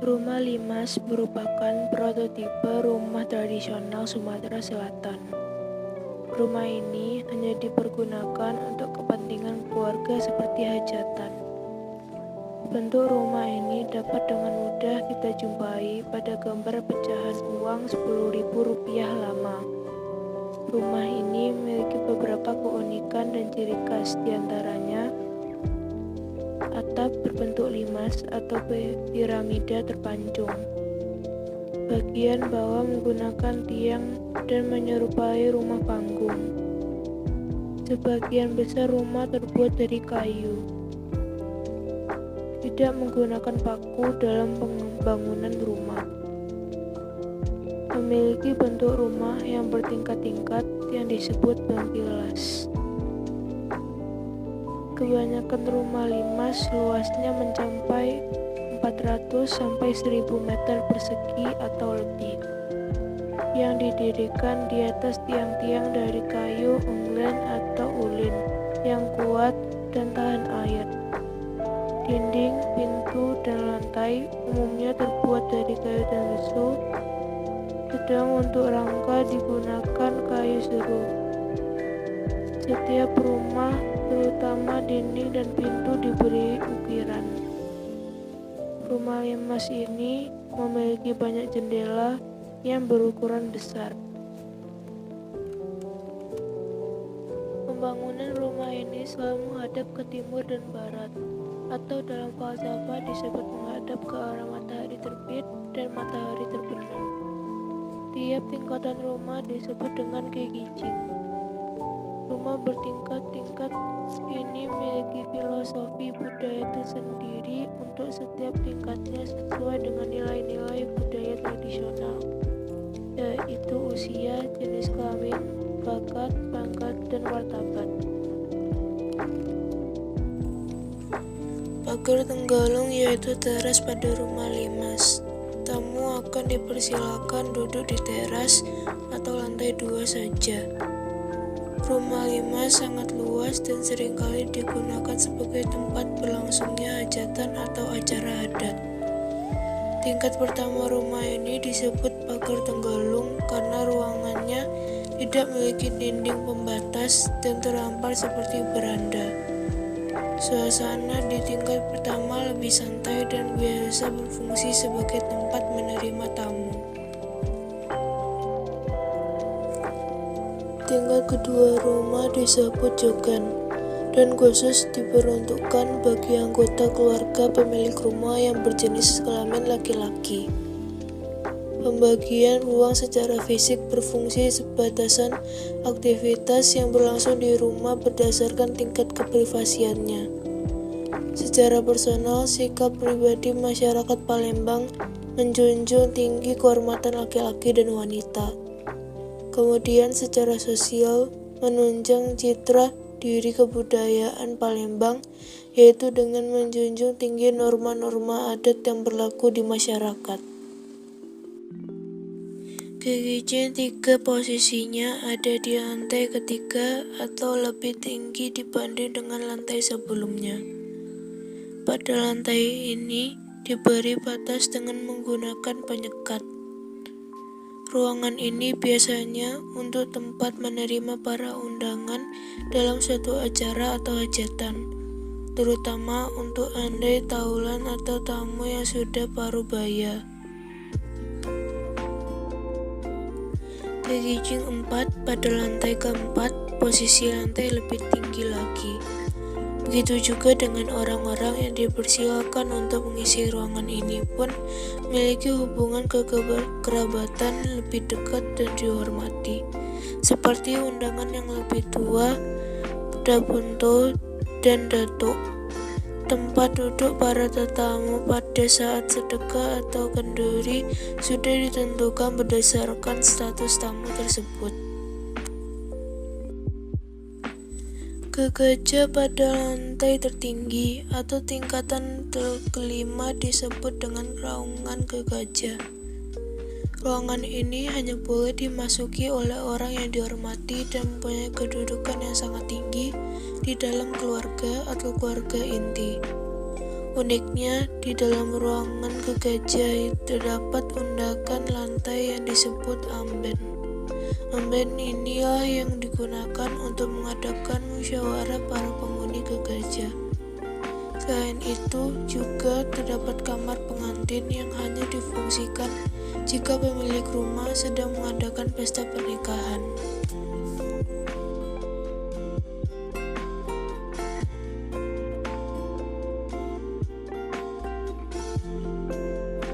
Rumah limas merupakan prototipe rumah tradisional Sumatera Selatan. Rumah ini hanya dipergunakan untuk kepentingan keluarga seperti hajatan. Bentuk rumah ini dapat dengan mudah kita jumpai pada gambar pecahan uang Rp10.000 lama. Rumah ini memiliki beberapa keunikan dan ciri khas, diantaranya atap berbentuk limas atau piramida terpancung. Bagian bawah menggunakan tiang dan menyerupai rumah panggung. Sebagian besar rumah terbuat dari kayu. Tidak menggunakan paku dalam pembangunan rumah. Memiliki bentuk rumah yang bertingkat-tingkat yang disebut bangkilas. Kebanyakan rumah limas luasnya mencapai 400 sampai 1000 meter persegi atau lebih, yang didirikan di atas tiang-tiang dari kayu unglen atau ulin yang kuat dan tahan air. Dinding, pintu, dan lantai umumnya terbuat dari kayu tensu, sedang untuk rangka digunakan kayu seruh. Setiap rumah, terutama dinding dan pintu, diberi ukiran. Rumah limas ini memiliki banyak jendela yang berukuran besar. Pembangunan rumah ini selalu menghadap ke timur dan barat, atau dalam falsafah disebut menghadap ke arah matahari terbit dan matahari terbenam. Tiap tingkatan rumah disebut dengan gegijing. Rumah bertingkat-tingkat ini memiliki filosofi budaya tersendiri untuk setiap tingkatnya sesuai dengan nilai-nilai budaya tradisional, yaitu usia, jenis kelamin, bakat, pangkat, dan martabat. Pagar tenggalung yaitu teras pada rumah limas. Tamu akan dipersilakan duduk di teras atau lantai 2 saja. Rumah limas sangat luas dan seringkali digunakan sebagai tempat berlangsungnya hajatan atau acara adat. Tingkat pertama rumah ini disebut pagar tenggalung karena ruangannya tidak memiliki dinding pembatas dan terhampar seperti beranda. Suasana di tingkat pertama lebih santai dan biasa berfungsi sebagai tempat menerima tamu. Tingkat kedua rumah disebut jogan dan khusus diperuntukkan bagi anggota keluarga pemilik rumah yang berjenis kelamin laki-laki. Pembagian ruang secara fisik berfungsi sebatasan aktivitas yang berlangsung di rumah berdasarkan tingkat keprivasiannya. Secara personal, sikap pribadi masyarakat Palembang menjunjung tinggi kehormatan laki-laki dan wanita. Kemudian secara sosial menunjang citra diri kebudayaan Palembang, yaitu dengan menjunjung tinggi norma-norma adat yang berlaku di masyarakat. Gegijing 3 posisinya ada di lantai ketiga atau lebih tinggi dibanding dengan lantai sebelumnya. Pada lantai ini diberi batas dengan menggunakan penyekat. Ruangan ini biasanya untuk tempat menerima para undangan dalam suatu acara atau hajatan, terutama untuk andai taulan atau tamu yang sudah parubaya. Gegijing 4 pada lantai keempat, posisi lantai lebih tinggi lagi. Begitu juga dengan orang-orang yang dipersilakan untuk mengisi ruangan ini pun memiliki hubungan kekerabatan lebih dekat dan dihormati, seperti undangan yang lebih tua, dabunto, dan datuk. Tempat duduk para tetamu pada saat sedekah atau kenduri sudah ditentukan berdasarkan status tamu tersebut. Gegaja pada lantai tertinggi atau tingkatan kelima disebut dengan raungan gegaja. Ruangan ini hanya boleh dimasuki oleh orang yang dihormati dan mempunyai kedudukan yang sangat tinggi di dalam keluarga atau keluarga inti. Uniknya, di dalam ruangan gegajah terdapat undakan lantai yang disebut amben. Amben inilah yang digunakan untuk mengadakan musyawarah para penghuni gegajah. Selain itu, juga terdapat kamar pengantin yang hanya difungsikan jika pemilik rumah sedang mengadakan pesta pernikahan.